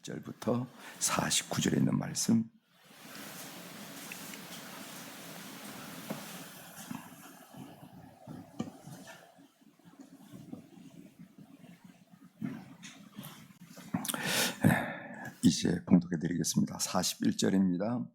41절부터 49절에 있는 말씀. 이제 봉독해 드리겠습니다. 41절입니다.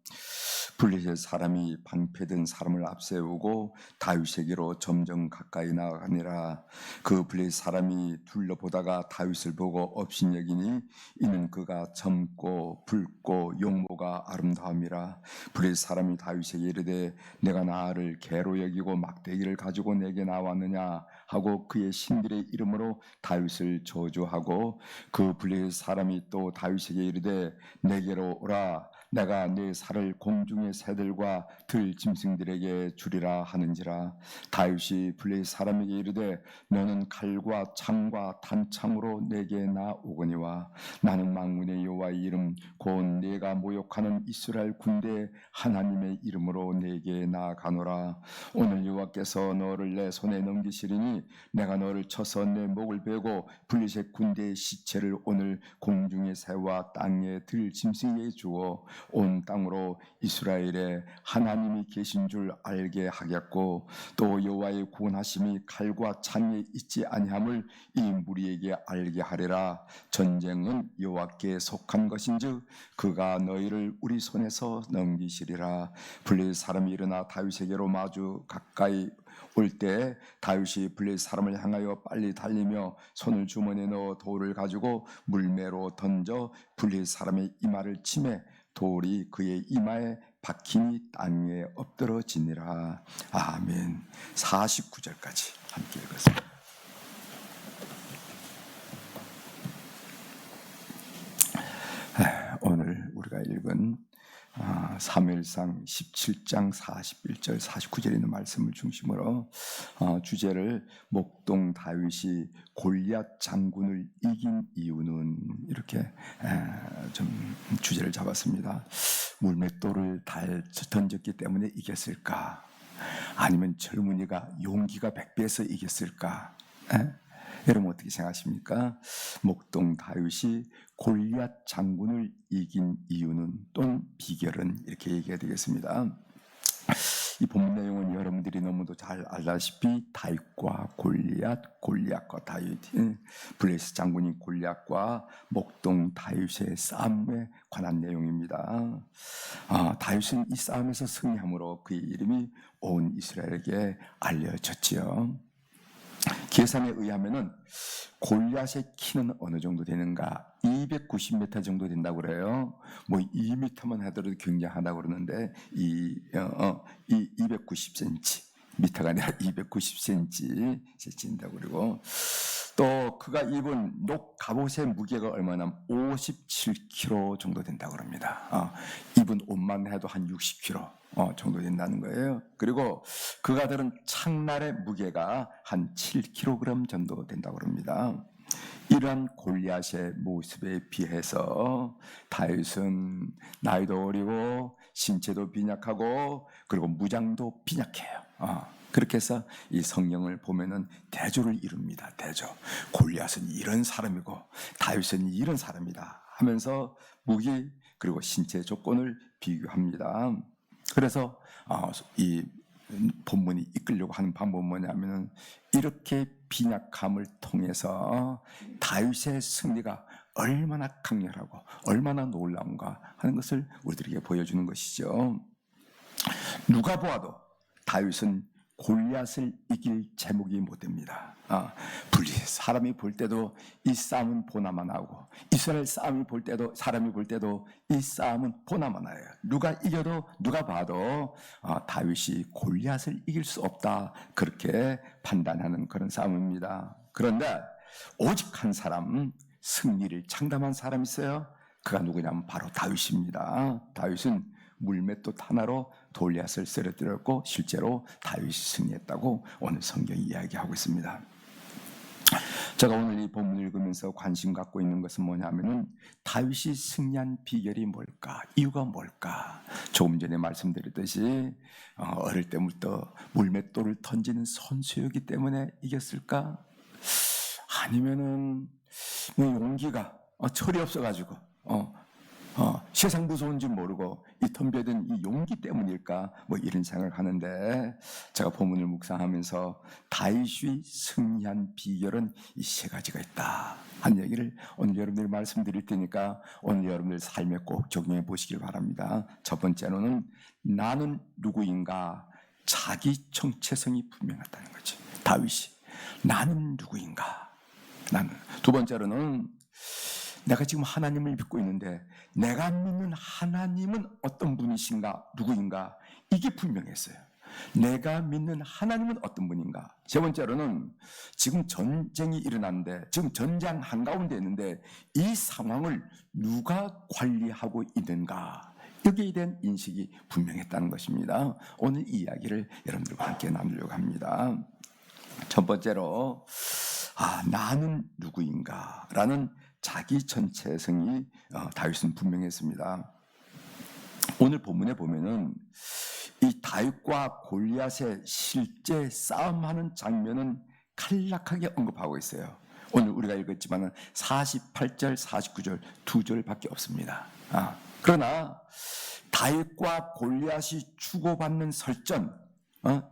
블레셋 사람이 방패든 사람을 앞세우고 다윗에게로 점점 가까이 나아가니라. 그 블레셋 사람이 둘러보다가 다윗을 보고 업신여기니 이는 그가 젊고 붉고 용모가 아름다움이라. 블레셋 사람이 다윗에게 이르되 내가 나를 개로 여기고 막대기를 가지고 내게 나왔느냐 하고 그의 신들의 이름으로 다윗을 저주하고, 그 블레셋 사람이 또 다윗에게 이르되 내게로 오라. 내가 네 살을 공중의 새들과 들 짐승들에게 주리라 하는지라. 다윗이 블레셋 사람에게 이르되 너는 칼과 창과 단창으로 내게 나오거니와 나는 만군의 여호와의 이름 곧 네가 모욕하는 이스라엘 군대 하나님의 이름으로 내게 나아가노라. 오늘 여호와께서 너를 내 손에 넘기시리니 내가 너를 쳐서 내 목을 베고 블레셋 군대의 시체를 오늘 공중의 새와 땅의 들 짐승에게 주어 온 땅으로 이스라엘에 하나님이 계신 줄 알게 하겠고, 또 여호와의 구원하심이 칼과 창에 있지 아니함을 이 무리에게 알게 하리라. 전쟁은 여호와께 속한 것인즉 그가 너희를 우리 손에서 넘기시리라. 블레셋 사람이 일어나 다윗에게로 마주 가까이 올 때 다윗이 블레셋 사람을 향하여 빨리 달리며 손을 주머니에 넣어 돌을 가지고 물매로 던져 블레셋 사람의 이마를 치매 돌이 그의 이마에 박히니 땅에 엎드러지니라. 아멘. 49절까지 함께 읽었습니다. 오늘 우리가 읽은 사무엘상 17장 41절 49절에 있는 말씀을 중심으로 주제를 목동 다윗이 골리앗 장군을 이긴 이유는, 이렇게 좀 주제를 잡았습니다. 물맷돌을 던졌기 때문에 이겼을까? 아니면 젊은이가 용기가 100배에서 이겼을까? 여러분 어떻게 생각하십니까? 목동 다윗이 골리앗 장군을 이긴 이유는 또는 비결은, 이렇게 얘기가 되겠습니다. 이 본문 내용은 여러분들이 너무도 잘 알다시피 다윗과 골리앗, 골리앗과 다윗, 블레셋 장군인 골리앗과 목동 다윗의 싸움에 관한 내용입니다. 다윗은 이 싸움에서 승리함으로 그의 이름이 온 이스라엘에게 알려졌지요. 계산에 의하면은 골리앗의 키는 어느 정도 되는가? 290m 정도 된다고 그래요. 뭐 2m만 하더라도 굉장하다고 그러는데 이 290cm, 미터가 아니라 290cm 된다고. 그리고 또 그가 입은 갑옷의 무게가 얼마나 57kg 정도 된다고 합니다. 입은 옷만 해도 한 60kg 정도 된다는 거예요. 그리고 그가 들은 창날의 무게가 한 7kg 정도 된다고 합니다. 이러한 골리앗의 모습에 비해서 다윗은 나이도 어리고 신체도 빈약하고 그리고 무장도 빈약해요. 그렇게 해서 이 성경을 보면은 대조를 이룹니다. 대조. 골리앗은 이런 사람이고 다윗은 이런 사람이다 하면서 무기 그리고 신체 조건을 비교합니다. 그래서 이 본문이 이끌려고 하는 방법은 뭐냐면은 이렇게 빈약함을 통해서 다윗의 승리가 얼마나 강렬하고 얼마나 놀라운가 하는 것을 우리들에게 보여주는 것이죠. 누가 보아도 다윗은 골리앗을 이길 제목이 못 됩니다. 사람이 볼 때도 이 싸움은 보나마 나오고, 이스라엘 싸움이 볼 때도, 사람이 볼 때도 이 싸움은 보나마 나요. 누가 이겨도 누가 봐도 다윗이 골리앗을 이길 수 없다, 그렇게 판단하는 그런 싸움입니다. 그런데 오직 한 사람, 승리를 장담한 사람이 있어요. 그가 누구냐면 바로 다윗입니다. 다윗은 물맷돌 하나로 골리앗을 쓰러뜨렸고 실제로 다윗이 승리했다고 오늘 성경이 이야기하고 있습니다. 제가 오늘 이 본문을 읽으면서 관심 갖고 있는 것은 뭐냐면은 다윗이 승리한 비결이 뭘까? 이유가 뭘까? 조금 전에 말씀드렸듯이 어릴 때부터 물맷돌을 던지는 선수였기 때문에 이겼을까? 아니면은 뭐 용기가 철이 없어가지고 세상 무서운 줄 모르고 이 덤벼든 이 용기 때문일까 뭐 이런 생각을 하는데, 제가 본문을 묵상하면서 다윗이 승리한 비결은 이 세 가지가 있다 한 얘기를 오늘 여러분들이 말씀드릴 테니까 오늘 여러분들 삶에 꼭 적용해 보시길 바랍니다. 첫 번째로는 나는 누구인가, 자기 정체성이 분명하다는 거지. 다윗이 나는 누구인가. 나는. 두 번째로는 내가 지금 하나님을 믿고 있는데 내가 믿는 하나님은 어떤 분이신가, 누구인가, 이게 분명했어요. 내가 믿는 하나님은 어떤 분인가. 세 번째로는 지금 전쟁이 일어났는데, 지금 전장 한가운데 있는데 이 상황을 누가 관리하고 있는가, 여기에 대한 인식이 분명했다는 것입니다. 오늘 이 이야기를 여러분들과 함께 나누려고 합니다. 첫 번째로 나는 누구인가 라는 자기 전체성이 다윗은 분명했습니다. 오늘 본문에 보면은 이 다윗과 골리앗의 실제 싸움하는 장면은 간략하게 언급하고 있어요. 오늘 우리가 읽었지만 48절, 49절 두 절밖에 없습니다. 그러나 다윗과 골리앗이 주고받는 설전,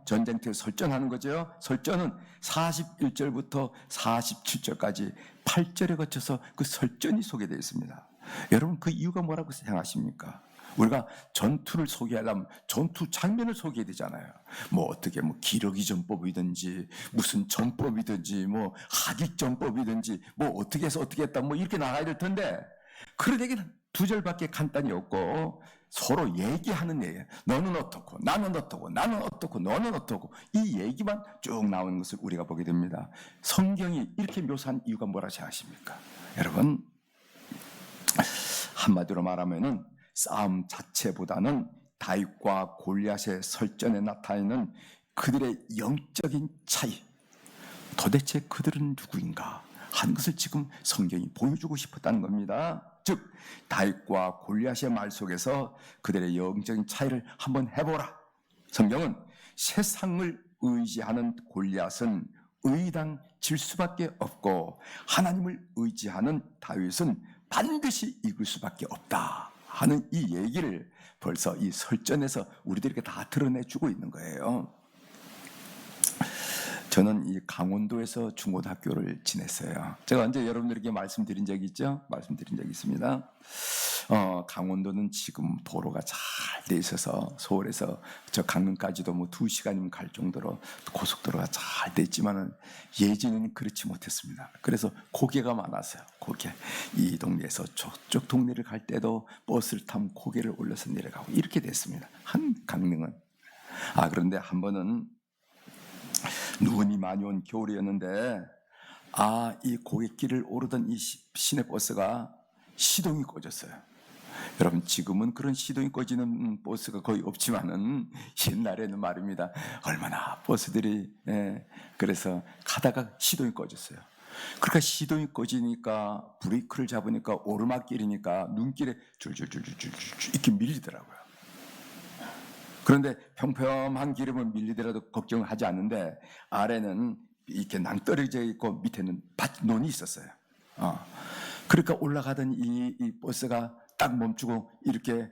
전쟁터에 설전하는 거죠. 설전은 41절부터 47절까지 8절에 거쳐서 그 설전이 소개되어 있습니다. 여러분, 그 이유가 뭐라고 생각하십니까? 우리가 전투를 소개하려면 전투 장면을 소개해야 되잖아요. 뭐 어떻게 기러기 전법이든지 무슨 전법이든지 뭐 하깃 전법이든지 뭐 어떻게 해서 어떻게 했다 뭐 이렇게 나가야 될 텐데, 그런 얘기는 두 절밖에 간단히 없고 서로 얘기하는 얘기. 너는 어떻고 나는 어떻고 나는 어떻고 너는 어떻고 이 얘기만 쭉 나오는 것을 우리가 보게 됩니다. 성경이 이렇게 묘사한 이유가 뭐라고 생각하십니까? 여러분, 한마디로 말하면은 싸움 자체보다는 다윗과 골리앗의 설전에 나타나는 그들의 영적인 차이, 도대체 그들은 누구인가 하는 것을 지금 성경이 보여주고 싶었다는 겁니다. 즉 다윗과 골리앗의 말 속에서 그들의 영적인 차이를 한번 해보라. 성경은 세상을 의지하는 골리앗은 의당 질 수밖에 없고 하나님을 의지하는 다윗은 반드시 이길 수밖에 없다 하는 이 얘기를 벌써 이 설전에서 우리들에게 다 드러내주고 있는 거예요. 저는 이 강원도에서 중고등학교를 지냈어요. 제가 언제 여러분들에게 말씀드린 적이 있죠? 말씀드린 적이 있습니다. 강원도는 지금 도로가 잘 돼 있어서 서울에서 저 강릉까지도 뭐 2시간이면 갈 정도로 고속도로가 잘 돼 있지만은 예전에는 그렇지 못했습니다. 그래서 고개가 많았어요. 고개. 이 동네에서 저쪽 동네를 갈 때도 버스를 타면 고개를 올려서 내려가고 이렇게 됐습니다. 한 강릉은. 그런데 한 번은 눈이 많이 온 겨울이었는데 이 고갯길을 오르던 이 시내버스가 시동이 꺼졌어요. 여러분, 지금은 그런 시동이 꺼지는 버스가 거의 없지만은 옛날에는 말입니다. 얼마나 버스들이 그래서 가다가 시동이 꺼졌어요. 그러니까 시동이 꺼지니까 브레이크를 잡으니까 오르막길이니까 눈길에 줄줄줄줄줄 이렇게 밀리더라고요. 그런데 평평한 길이면 밀리더라도 걱정을 하지 않는데 아래는 이렇게 낭떠러져 있고 밑에는 논이 있었어요. 그러니까 올라가던 이 버스가 딱 멈추고 이렇게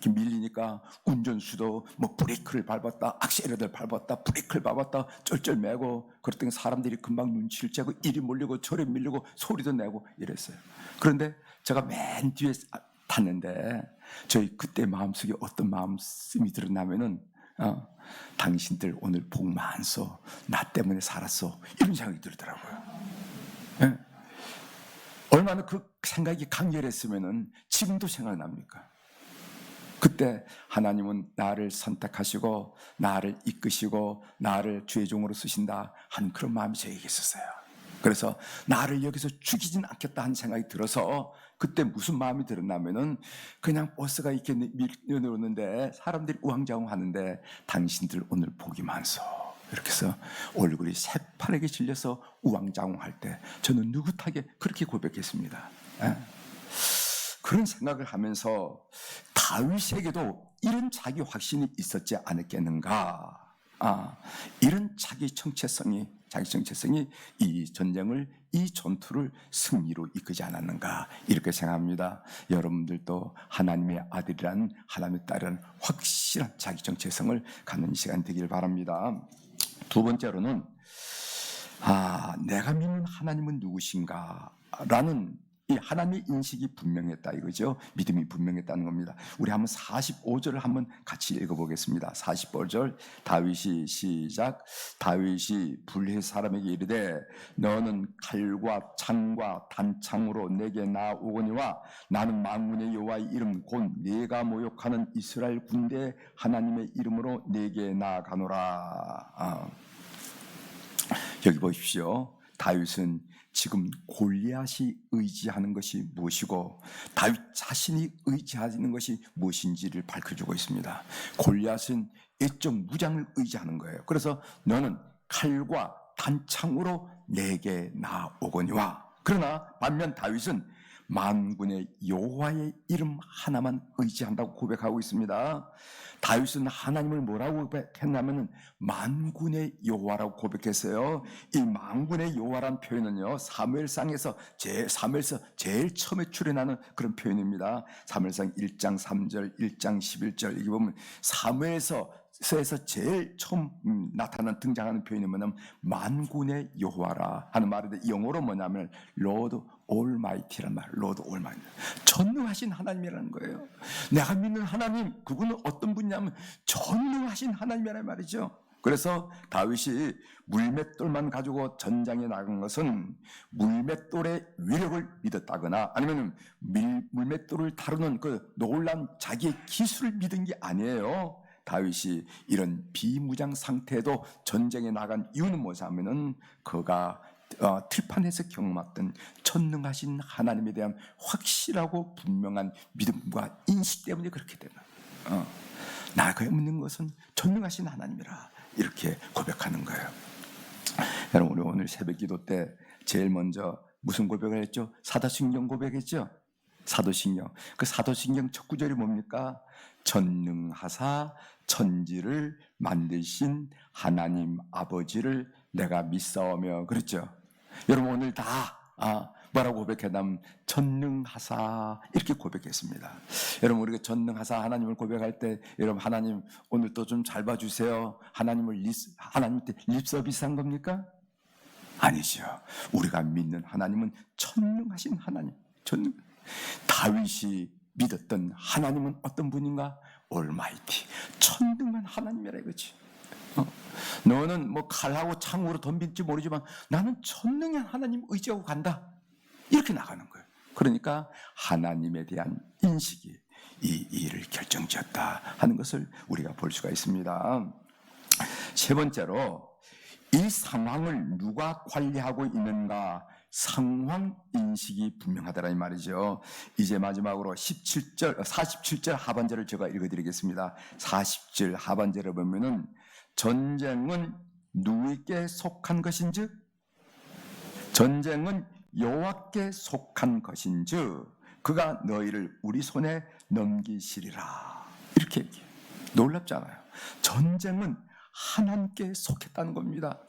밀리니까 운전수도 뭐 브레이크를 밟았다, 악셀러를 밟았다, 브레이크를 밟았다, 쩔쩔매고 그랬더니 사람들이 금방 눈치를 채고 이리 몰리고 저리 밀리고 소리도 내고 이랬어요. 그런데 제가 맨 뒤에 탔는데 저희 그때 마음속에 어떤 마음씀이 들었냐면은 당신들 오늘 복 많소, 나 때문에 살았소, 이런 생각이 들더라고요. 예? 얼마나 그 생각이 강렬했으면은 지금도 생각납니까? 그때 하나님은 나를 선택하시고 나를 이끄시고 나를 주의 종으로 쓰신다 하는 그런 마음이 저에게 있었어요. 그래서 나를 여기서 죽이진 않겠다 하는 생각이 들어서 그때 무슨 마음이 들었냐면은 그냥 버스가 이렇게 밀려오는데 사람들이 우왕좌왕하는데 당신들 오늘 복이 많소, 이렇게 해서 얼굴이 새파랗게 질려서 우왕좌왕할 때 저는 느긋하게 그렇게 고백했습니다. 그런 생각을 하면서 다윗에게도 이런 자기 확신이 있었지 않았겠는가. 이런 자기 정체성이 이 전쟁을, 이 전투를 승리로 이끄지 않았는가, 이렇게 생각합니다. 여러분들도 하나님의 아들이란, 하나님의 딸이란 확실한 자기 정체성을 갖는 시간 되길 바랍니다. 두 번째로는 내가 믿는 하나님은 누구신가 라는 이 하나님의 인식이 분명했다 이거죠. 믿음이 분명했다는 겁니다. 우리 한번 45절을 한번 같이 읽어보겠습니다. 45절 다윗이 시작. 다윗이 불의 사람에게 이르되 너는 칼과 창과 단창으로 내게 나오거니와 나는 만군의 여호와의 이름 곧 네가 모욕하는 이스라엘 군대 하나님의 이름으로 내게 나아가노라. 여기 보십시오. 다윗은 지금 골리앗이 의지하는 것이 무엇이고 다윗 자신이 의지하는 것이 무엇인지를 밝혀주고 있습니다. 골리앗은 애적 무장을 의지하는 거예요. 그래서 너는 칼과 단창으로 내게 나오거니와, 그러나 반면 다윗은 만군의 여호와의 이름 하나만 의지한다고 고백하고 있습니다. 다윗은 하나님을 뭐라고 고백했냐면 만군의 여호와라고 고백했어요. 이 만군의 여호와라는 표현은요, 사무엘상에서 제일 처음에 출현하는 그런 표현입니다. 사무엘상 1장 3절, 1장 11절, 이게 보면 사무엘서에서 제일 처음 등장하는 표현이 뭐냐면 만군의 여호와라 하는 말인데, 영어로 뭐냐면 Lord Almighty란 말, Lord Almighty, 전능하신 하나님이라는 거예요. 내가 믿는 하나님, 그분은 어떤 분이냐면 전능하신 하나님이라는 말이죠. 그래서 다윗이 물맷돌만 가지고 전장에 나간 것은 물맷돌의 위력을 믿었다거나 아니면 물맷돌을 다루는 그 놀라운 자기의 기술을 믿은 게 아니에요. 다윗이 이런 비무장 상태에도 전쟁에 나간 이유는 뭐냐면은 그가 틀판에서 경험했던 전능하신 하나님에 대한 확실하고 분명한 믿음과 인식 때문에 그렇게 되는, 나가 믿는 것은 전능하신 하나님이라 이렇게 고백하는 거예요. 여러분, 우리 오늘 새벽 기도 때 제일 먼저 무슨 고백을 했죠? 사도신경 고백했죠? 사도신경. 그 사도신경 첫 구절이 뭡니까? 전능하사 천지를 만드신 하나님 아버지를 내가 믿사오며, 그랬죠? 여러분, 오늘 다 뭐라고 고백했냐면 전능하사 이렇게 고백했습니다. 여러분, 우리가 전능하사 하나님을 고백할 때 여러분, 하나님 오늘 또 좀 잘 봐주세요, 하나님한테 립서비스한 겁니까? 아니죠. 우리가 믿는 하나님은 전능하신 하나님, 다윗이 믿었던 하나님은 어떤 분인가? 올마이티, 천능한 하나님이라 이거지. 너는 뭐 칼하고 창으로 덤빌지 모르지만 나는 전능한 하나님 의지하고 간다, 이렇게 나가는 거예요. 그러니까 하나님에 대한 인식이 이 일을 결정지었다 하는 것을 우리가 볼 수가 있습니다. 세 번째로, 이 상황을 누가 관리하고 있는가, 상황 인식이 분명하다라는 말이죠. 이제 마지막으로 47절 하반절을 제가 읽어드리겠습니다. 40절 하반절을 보면은 전쟁은 누구에게 속한 것인즉, 전쟁은 여호와께 속한 것인즉 그가 너희를 우리 손에 넘기시리라, 이렇게 얘기해요. 놀랍잖아요. 전쟁은 하나님께 속했다는 겁니다.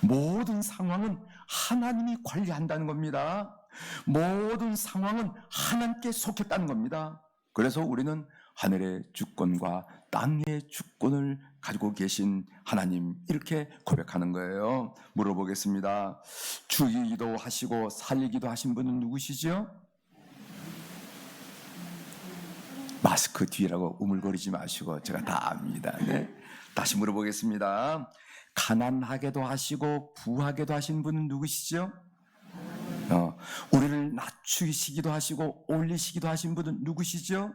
모든 상황은 하나님이 관리한다는 겁니다. 모든 상황은 하나님께 속했다는 겁니다. 그래서 우리는 하늘의 주권과 땅의 주권을 가지고 계신 하나님, 이렇게 고백하는 거예요. 물어보겠습니다. 죽이기도 하시고 살리기도 하신 분은 누구시죠? 마스크 뒤라고 우물거리지 마시고 제가 다 압니다. 네. 다시 물어보겠습니다. 가난하게도 하시고 부하게도 하신 분은 누구시죠? 우리를 낮추시기도 하시고 올리시기도 하신 분은 누구시죠?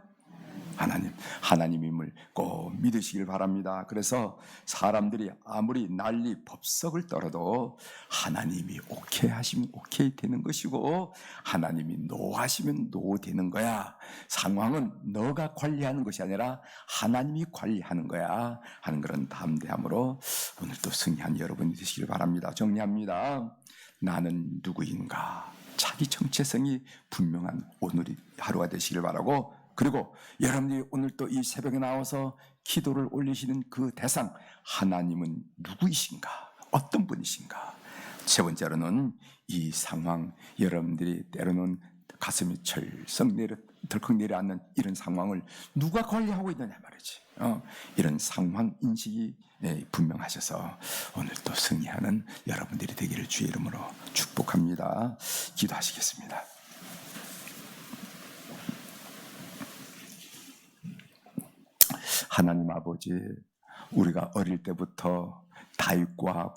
하나님임을 꼭 믿으시길 바랍니다. 그래서 사람들이 아무리 난리 법석을 떨어도 하나님이 오케이 하시면 오케이 되는 것이고, 하나님이 노 하시면 노 되는 거야. 상황은 너가 관리하는 것이 아니라 하나님이 관리하는 거야 하는 그런 담대함으로 오늘도 승리한 여러분이 되시길 바랍니다. 정리합니다. 나는 누구인가, 자기 정체성이 분명한 오늘이 하루가 되시길 바라고 그리고 여러분들이 오늘 또 이 새벽에 나와서 기도를 올리시는 그 대상, 하나님은 누구이신가? 어떤 분이신가? 세 번째로는 이 상황, 여러분들이 때로는 가슴이 덜컥 내려앉는 이런 상황을 누가 관리하고 있느냐 말이지. 이런 상황 인식이 분명하셔서 오늘 또 승리하는 여러분들이 되기를 주의 이름으로 축복합니다. 기도하시겠습니다. 하나님 아버지, 우리가 어릴 때부터 다윗과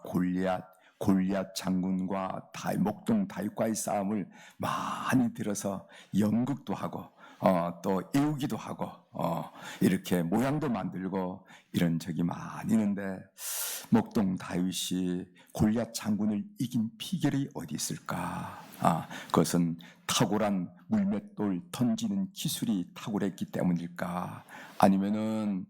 골리앗 장군과 목동 다윗과의 싸움을 많이 들어서 연극도 하고 또 애우기도 하고 이렇게 모양도 만들고 이런 적이 많이 있는데, 목동 다윗이 골리앗 장군을 이긴 비결이 어디 있을까? 그것은 탁월한 물맷돌 던지는 기술이 탁월했기 때문일까? 아니면은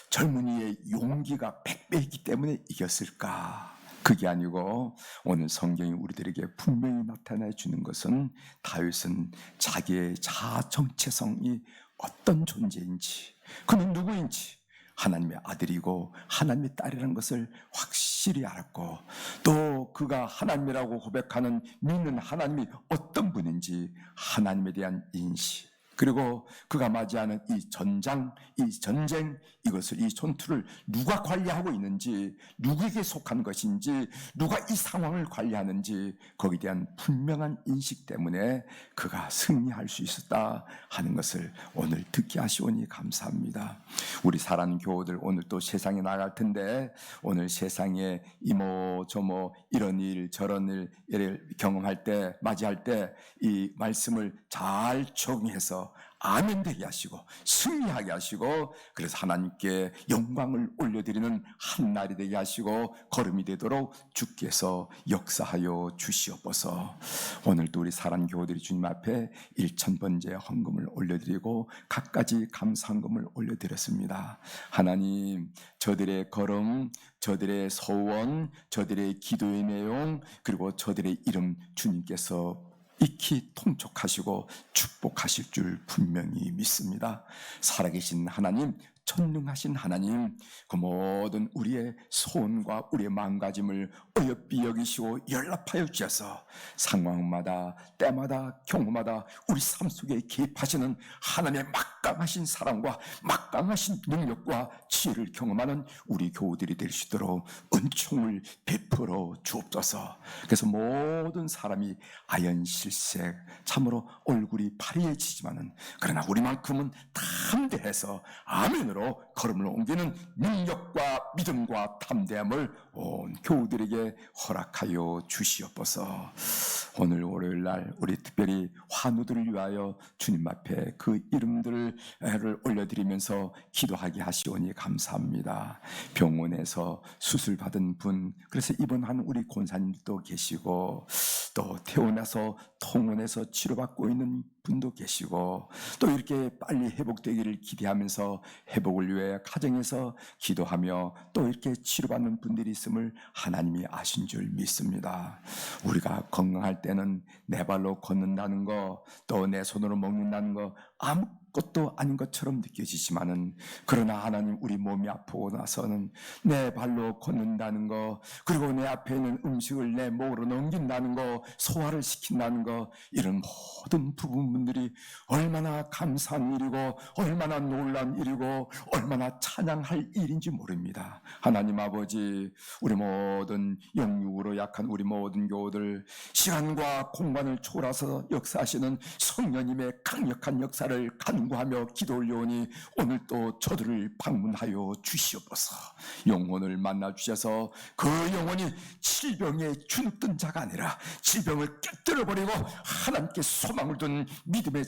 젊은이의 용기가 100배이기 때문에 이겼을까? 그게 아니고 오늘 성경이 우리들에게 분명히 나타내 주는 것은 다윗은 자기의 자아 정체성이 어떤 존재인지, 그는 누구인지, 하나님의 아들이고 하나님의 딸이라는 것을 확실히 알았고, 또 그가 하나님이라고 고백하는 믿는 하나님이 어떤 분인지 하나님에 대한 인식, 그리고 그가 맞이하는 이 전쟁, 이 전투를 누가 관리하고 있는지, 누구에게 속한 것인지, 누가 이 상황을 관리하는지, 거기에 대한 분명한 인식 때문에 그가 승리할 수 있었다 하는 것을 오늘 듣게 하시오니 감사합니다. 우리 사랑하는 교우들, 오늘 또 세상에 나갈 텐데, 오늘 세상에 이모 저모 이런 일 저런 일을 경험할 때, 맞이할 때 이 말씀을 잘 적용해서 아멘 되게 하시고 승리하게 하시고, 그래서 하나님께 영광을 올려드리는 한 날이 되게 하시고 걸음이 되도록 주께서 역사하여 주시옵소서. 오늘도 우리 사랑하는 교우들이 주님 앞에 1000번째 헌금을 올려드리고 갖가지 감사헌금을 올려드렸습니다. 하나님, 저들의 걸음, 저들의 소원, 저들의 기도의 내용, 그리고 저들의 이름 주님께서 익히 통촉하시고 축복하실 줄 분명히 믿습니다. 살아계신 하나님, 전능하신 하나님, 그 모든 우리의 소원과 우리의 마음가짐을 어여삐 여기시고 연락하여 주셔서 상황마다 때마다 경우마다 우리 삶 속에 개입하시는 하나님의 막강하신 사랑과 막강하신 능력과 지혜를 경험하는 우리 교우들이 될 수 있도록 은총을 베풀어 주옵소서. 그래서 모든 사람이 아연실색, 참으로 얼굴이 파리해지지만은, 그러나 우리만큼은 담대해서 아멘으로 걸음을 옮기는 능력과 믿음과 담대함을 온 교우들에게 허락하여 주시옵소서. 오늘 월요일날 우리 특별히 환우들을 위하여 주님 앞에 그 이름들을 올려드리면서 기도하게 하시오니 감사합니다. 병원에서 수술받은 분, 그래서 입원한 우리 권사님도 계시고, 또 태어나서 통원에서 치료받고 있는 분도 계시고, 또 이렇게 빨리 회복되기를 기대하면서 회복을 위해 가정에서 기도하며 또 이렇게 치료받는 분들이 있음을 하나님이 아신 줄 믿습니다. 우리가 건강할 때는 내 발로 걷는다는 거, 또 내 손으로 먹는다는 거 아무것도 아닌 것처럼 느껴지지만은, 그러나 하나님, 우리 몸이 아프고 나서는 내 발로 걷는다는 거, 그리고 내 앞에 있는 음식을 내 목으로 넘긴다는 거, 소화를 시킨다는 거, 이런 모든 부분들이 얼마나 감사한 일이고 얼마나 놀라운 일이고 얼마나 찬양할 일인지 모릅니다. 하나님 아버지, 우리 모든 영육으로 약한 우리 모든 교우들, 시간과 공간을 초월해서 역사하시는 성령님의 강력한 역사를 간구하며 기도 올려오니 오늘 또 저들을 방문하여 주시옵소서. 영혼을 만나 주셔서 그 영혼이 질병에 주눅든 자가 아니라 질병을 깨뜨려버리고 하나님께 소망을 둔 믿음이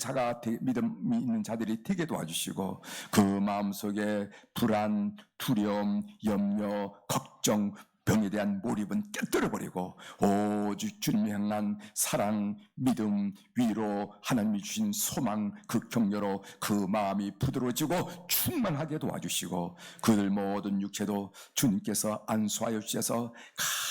있는 자들이 되게 도와주시고, 그 마음속에 불안, 두려움, 염려, 걱정, 병에 대한 몰입은 깨뜨려버리고 오직 주님이 향한 사랑, 믿음, 위로, 하나님이 주신 소망, 그 격려로 그 마음이 부드러워지고 충만하게 도와주시고 그들 모든 육체도 주님께서 안수하여 주셔서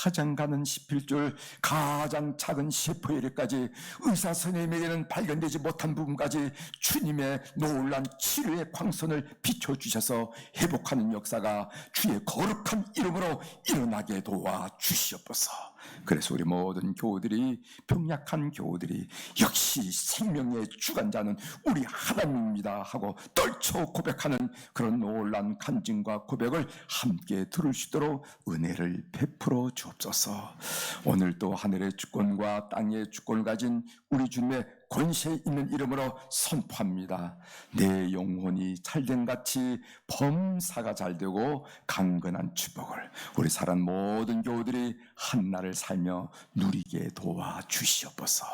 가장 가는 십필줄, 가장 작은 세포에까지 의사 선생님에게는 발견되지 못한 부분까지 주님의 놀란 치료의 광선을 비춰주셔서 회복하는 역사가 주의 거룩한 이름으로 일어나게 도와주시옵소서. 그래서 우리 모든 교우들이, 병약한 교우들이 역시 생명의 주관자는 우리 하나님입니다 하고 떨쳐 고백하는 그런 놀란 간증과 고백을 함께 들을 수 있도록 은혜를 베풀어 주옵소서. 오늘 또 하늘의 주권과 땅의 주권을 가진 우리 주님의 권세 있는 이름으로 선포합니다. 내 영혼이 잘된같이 범사가 잘되고 강건한 축복을 우리 사랑 모든 교우들이 한날을 살며 누리게 도와주시옵소서.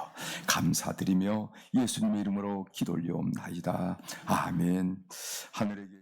감사드리며 예수님의 이름으로 기도 올려옵나이다. 아멘. 하늘에게